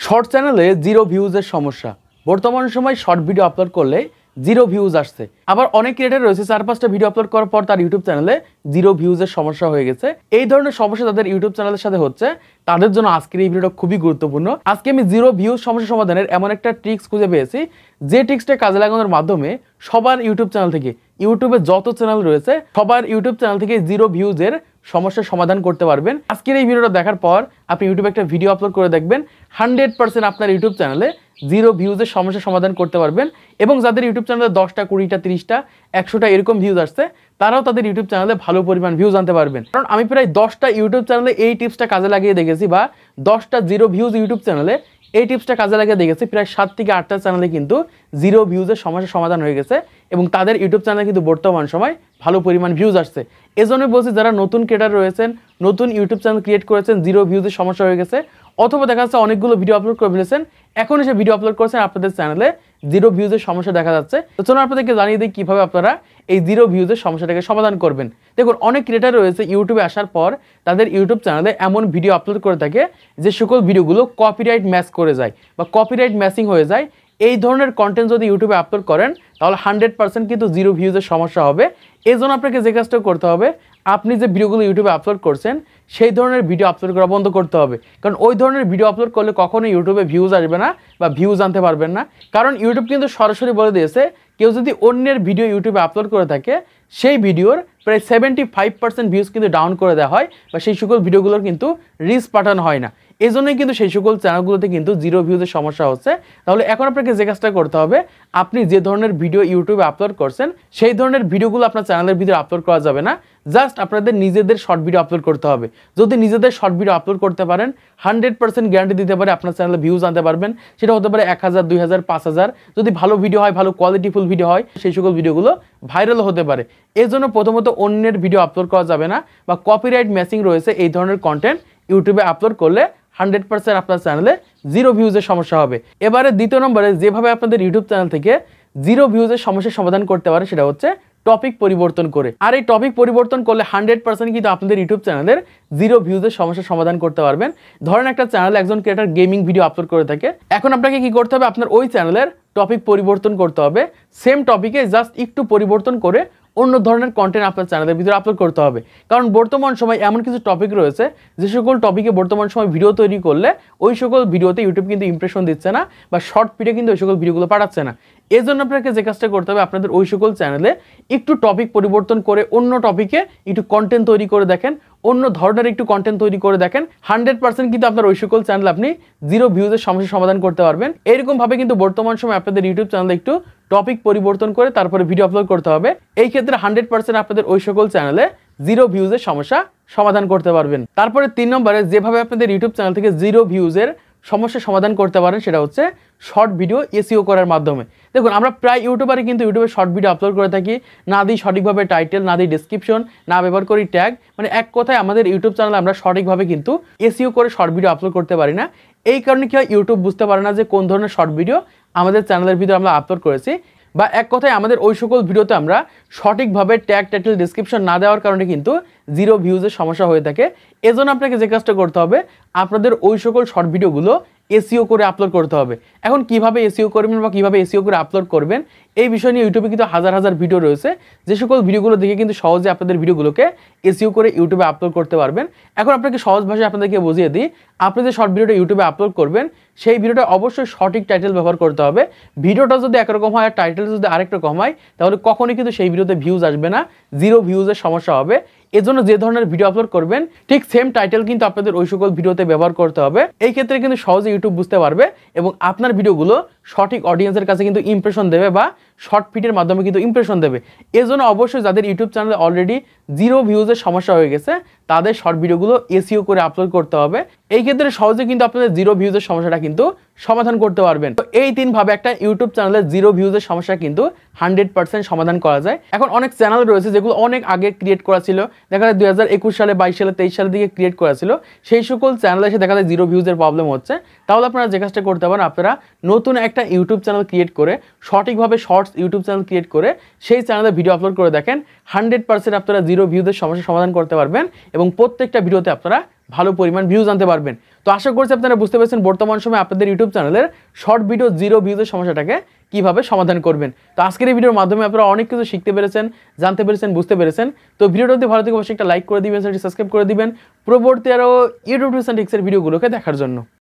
Short চ্যানেলে zero ভিউজের সমস্যা। বর্তমান সময় শর্ট ভিডিও আপলোড করলে জিরো ভিউজ আসছে। আবার অনেক ক্রিয়েটর রয়েছে 4-5টা ভিডিও আপলোড করার পর তার ইউটিউব চ্যানেলে জিরো ভিউজের সমস্যা হয়ে গেছে। এই ধরনের সমস্যা তাদের ইউটিউব চ্যানেলের সাথে হচ্ছে, তাদের জন্য আজকের এই ভিডিওটা খুবই গুরুত্বপূর্ণ। আজকে আমি জিরো ভিউজ সমস্যা সমাধানের এমন একটা ট্রিক্স খুঁজে পেয়েছি, যে ট্রিক্সটা কাজে লাগানোর মাধ্যমে সবার ইউটিউব চ্যানেল থেকে, ইউটিউবে যত চ্যানেল রয়েছে সবার ইউটিউব চ্যানেল থেকে জিরো ভিউজের সমস্যার সমাধান করতে পারবেন। আজকের এই ভিডিওটা দেখার পর আপনি ইউটিউবে একটা ভিডিও আপলোড করে দেখবেন, 100% আপনার ইউটিউব চ্যানেলে জিরো ভিউজের সমস্যার সমাধান করতে পারবেন। এবং যাদের ইউটিউব চ্যানেলে 10টা, 20টা, 30টা, 100টা এরকম ভিউজ আসছে, তারাও তাদের ইউটিউব চ্যানেলে ভালো পরিমাণ ভিউজ আনতে পারবেন। কারণ আমি প্রায় 10টা ইউটিউব চ্যানেলে এই টিপসটা কাজে লাগিয়ে দেখেছি, বা 10টা জিরো ভিউজ ইউটিউব চ্যানেলে এই টিপসটা কাজে লাগিয়ে দেখেছি। প্রায় 7 থেকে 8টা চ্যানেলে কিন্তু জিরো ভিউজের সমস্যার সমাধান হয়ে গেছে এবং তাদের ইউটিউব চ্যানেলে কিন্তু বর্তমান সময় ভালো পরিমাণ ভিউজ আসছে। এজন্যই বলছি, যারা নতুন ক্রিয়েটর রয়েছেন, নতুন ইউটিউব চ্যানেল ক্রিয়েট করেছেন, জিরো ভিউজের সমস্যা হয়ে গেছে, অথবা দেখা যাচ্ছে অনেকগুলো ভিডিও আপলোড করে ফেলেছেন, এখন এসে ভিডিও আপলোড করেছেন, আপনাদের চ্যানেলে জিরো ভিউজের সমস্যা দেখা যাচ্ছে, তো চলুন আপনাদেরকে জানিয়ে দিই কীভাবে আপনারা এই জিরো ভিউজের সমস্যাটাকে সমাধান করবেন। দেখুন, অনেক ক্রিয়েটর রয়েছে ইউটিউবে আসার পর তাদের ইউটিউব চ্যানেলে এমন ভিডিও আপলোড করে থাকে যে সকল ভিডিওগুলো কপিরাইট ম্যাচ করে যায় বা কপিরাইট ম্যাচিং হয়ে যায়। এই ধরনের কন্টেন্ট যদি ইউটিউবে আপলোড করেন তাহলে 100% কিন্তু জিরো ভিউজের সমস্যা হবে। এই জন্য আপনাকে যে কাজটা করতে হবে, আপনি যে ভিডিওগুলো ইউটিউবে আপলোড করছেন সেই ধরনের ভিডিও আপলোড করা বন্ধ করতে হবে। কারণ ওই ধরনের ভিডিও আপলোড করলে কখনোই ইউটিউবে ভিউজ আসবে না বা ভিউজ আনতে পারবেন না। কারণ ইউটিউব কিন্তু সরাসরি বলে দিয়েছে, কেউ যদি অন্যের ভিডিও ইউটিউবে আপলোড করে থাকে, সেই ভিডিওর প্রায় 75% ভিউজ কিন্তু ডাউন করে দেওয়া হয় বা সেই সকল ভিডিওগুলোর কিন্তু রিচ পাঠানো হয় না। এই জন্যই কিন্তু সেই সকল চ্যানেলগুলোতে কিন্তু জিরো ভিউজের সমস্যা হচ্ছে। তাহলে এখন আপনাকে যে কাজটা করতে হবে, আপনি যে ধরনের ভিডিও ইউটিউবে আপলোড করছেন সেই ধরনের ভিডিওগুলো আপনার চ্যানেলের ভিতরে আপলোড করা যাবে না। জাস্ট আপনাদের নিজেদের শর্ট ভিডিও আপলোড করতে হবে। যদি নিজেদের শর্ট ভিডিও আপলোড করতে পারেন, 100% গ্যারান্টি দিতে পারে আপনার চ্যানেলে ভিউজ আনতে পারবেন। সেটা হতে পারে 1000, 2000, 5000। যদি ভালো ভিডিও হয়, ভালো কোয়ালিটিফুল ভিডিও হয়, সেই সকল ভিডিওগুলো ভাইরাল হতে পারে। এই জন্য প্রথমত অন্যের ভিডিও আপলোড করা যাবে না, বা কপিরাইট ম্যাচিং রয়েছে এই ধরনের কন্টেন্ট ইউটিউবে আপলোড করলে 100% আপনার চ্যানেলে জিরো ভিউজের সমস্যা হবে। এবারে দ্বিতীয় নম্বরে যেভাবে আপনাদের ইউটিউব চ্যানেল থেকে জিরো ভিউজের সমস্যার সমাধান করতে পারে সেটা হচ্ছে টপিক পরিবর্তন করে। আর এই টপিক পরিবর্তন করলে 100% কিন্তু আপনাদের ইউটিউব চ্যানেলের জিরো ভিউজের সমস্যার সমাধান করতে পারবেন। ধরেন একটা চ্যানেলে একজন ক্রিয়েটর গেমিং ভিডিও আপলোড করে থাকে, এখন আপনাকে কি করতে হবে, আপনার ওই চ্যানেলের টপিক পরিবর্তন করতে হবে। সেম টপিকে জাস্ট একটু পরিবর্তন করে অন্য ধরনের কন্টেন্ট আপনার চ্যানেলের ভিতরে আপলোড করতে হবে। কারণ বর্তমান সময় এমন কিছু টপিক রয়েছে যে সকল টপিকে বর্তমান সময় ভিডিও তৈরি করলে ওই সকল ভিডিওতে ইউটিউব কিন্তু ইমপ্রেশন দিচ্ছে না, বা শর্ট ভিডিও কিন্তু ওই সকল ভিডিওগুলো পাঠাচ্ছে না। এই জন্য আপনাকে যে কাজটা করতে হবে, আপনাদের ওই সকল চ্যানেলে একটু টপিক পরিবর্তন করে অন্য টপিকে একটু কন্টেন্ট তৈরি করে দেখেন, অন্য ধরনের একটু কন্টেন্ট তৈরি করে দেখেন। 100% কিন্তু আপনার ওই সকল চ্যানেলে আপনি জিরো ভিউজের সমস্যার সমাধান করতে পারবেন। এরকমভাবে কিন্তু বর্তমান সময় আপনাদের ইউটিউব চ্যানেলে একটু টপিক পরিবর্তন করে তারপরে ভিডিও আপলোড করতে হবে। এই ক্ষেত্রে 100% আপনাদের ওই সকল চ্যানেলে জিরো ভিউজের সমস্যা সমাধান করতে পারবেন। তারপরে 3 নম্বরে যেভাবে আপনাদের ইউটিউব চ্যানেল থেকে জিরো ভিউজের সমস্যার সমাধান করতে পারেন সেটা হচ্ছে শর্ট ভিডিও এসইও করার মাধ্যমে। দেখুন, আমরা প্রায় ইউটিউবারই কিন্তু ইউটিউবে শর্ট ভিডিও আপলোড করে থাকি, না দিই সঠিকভাবে টাইটেল, না দিই ডেসক্রিপশন, না ব্যবহার করি ট্যাগ। মানে এক কথায় আমাদের ইউটিউব চ্যানেলে আমরা সঠিকভাবে কিন্তু এসইও করে শর্ট ভিডিও আপলোড করতে পারি না। এই কারণে কি হয়, ইউটিউব বুঝতে পারে না যে কোন ধরনের শর্ট ভিডিও আমাদের চ্যানেলের ভিতরে আমরা আপলোড করেছি, বা এক কথায় আমাদের ওই সকল ভিডিওতে আমরা সঠিকভাবে ট্যাগ, টাইটেল, ডেসক্রিপশন না দেওয়ার কারণে কিন্তু জিরো ভিউজের সমস্যা হয়ে থাকে। এজন্য আপনাকে যে কাজটা করতে হবে, আপনাদের ওই সকল শর্ট ভিডিওগুলো এসইও করে আপলোড করতে হবে। এখন কিভাবে এসইও করবেন বা কিভাবে এসইও করে আপলোড করবেন, এই বিষয় নিয়ে ইউটিউবে কিন্তু হাজার হাজার ভিডিও রয়েছে, যে সকল ভিডিওগুলো দেখে কিন্তু সহজে আপনাদের ভিডিওগুলোকে এসইও করে ইউটিউবে আপলোড করতে পারবেন। এখন আপনাকে সহজ ভাষায় আপনাদেরকে বুঝিয়ে দিই, আপনি যে শর্ট ভিডিওটা ইউটিউবে আপলোড করবেন সেই ভিডিওটা অবশ্যই সঠিক টাইটেল ব্যবহার করতে হবে। ভিডিওটা যদি একরকম হয় আর টাইটেল যদি আরেক রকম হয়, তাহলে কখনোই কিন্তু সেই ভিডিওতে ভিউজ আসবে না, জিরো ভিউজের সমস্যা হবে। এজন্য যে ধরনের ভিডিও আপলোড করবেন ঠিক সেম টাইটেল কিন্তু আপনাদের ওই সকল ভিডিওতে ব্যবহার করতে হবে। এই ক্ষেত্রে কিন্তু সহজে ইউটিউব বুঝতে পারবে এবং আপনার ভিডিওগুলো সঠিক অডিয়েন্সের কাছে কিন্তু ইমপ্রেশন দেবে, বা শর্ট ফিটের মাধ্যমে কিন্তু ইমপ্রেশন দেবে। এজন্য অবশ্যই যাদের ইউটিউব চ্যানেলে অলরেডি জিরো ভিউজের সমস্যা হয়ে গেছে, তাদের শর্ট ভিডিওগুলো এসইও করে আপলোড করতে হবে। এই ক্ষেত্রে সহজে কিন্তু আপনাদের জিরো ভিউজের সমস্যাটা কিন্তু সমাধান করতে পারবেন। তো এই 3 ভাবে একটা ইউটিউব চ্যানেলে জিরো ভিউজের সমস্যা কিন্তু 100% সমাধান করা যায়। এখন অনেক চ্যানেল রয়েছে যেগুলো অনেক আগে ক্রিয়েট করা ছিল, দেখা যায় 2021 সালে, 22 সালে, 23 সালের দিকে ক্রিয়েট করা ছিল, সেই সকল চ্যানেলে এসে দেখা যায় জিরো ভিউজের প্রবলেম হচ্ছে। তাহলে আপনারা যে কাজটা করতে পারেন, আপনারা নতুন একটা ইউটিউব চ্যানেল ক্রিয়েট করে সঠিকভাবে শর্টস ইউটিউব চ্যানেল ক্রিয়েট করে সেই চ্যানেলে ভিডিও আপলোড করে দেখেন, 100% আপনারা জিরো ভিউজের সমস্যার সমাধান করতে পারবেন এবং প্রত্যেকটা ভিডিওতে আপনারা ভালো পরিমাণ ভিউজ আনতে পারবেন। তো আশা করছি আপনারা বুঝতে পেরেছেন বর্তমান সময়ে আপনাদের ইউটিউব চ্যানেলের শর্ট ভিডিও 0 ভিউজের সমস্যাটাকে কিভাবে সমাধান করবেন। তো আজকের এই ভিডিওর মাধ্যমে আপনারা অনেক কিছু শিখতে পেরেছেন, জানতে পেরেছেন, বুঝতে পেরেছেন। তো ভিডিওটা যদি ভালো থেকে অবশ্যই একটা লাইক করে দিবেন, চ্যানেলটি সাবস্ক্রাইব করে দিবেন পরবর্তী আরও ইউটিউব টিপস এন্ড ট্রিক্সের ভিডিওগুলোকে দেখার জন্য।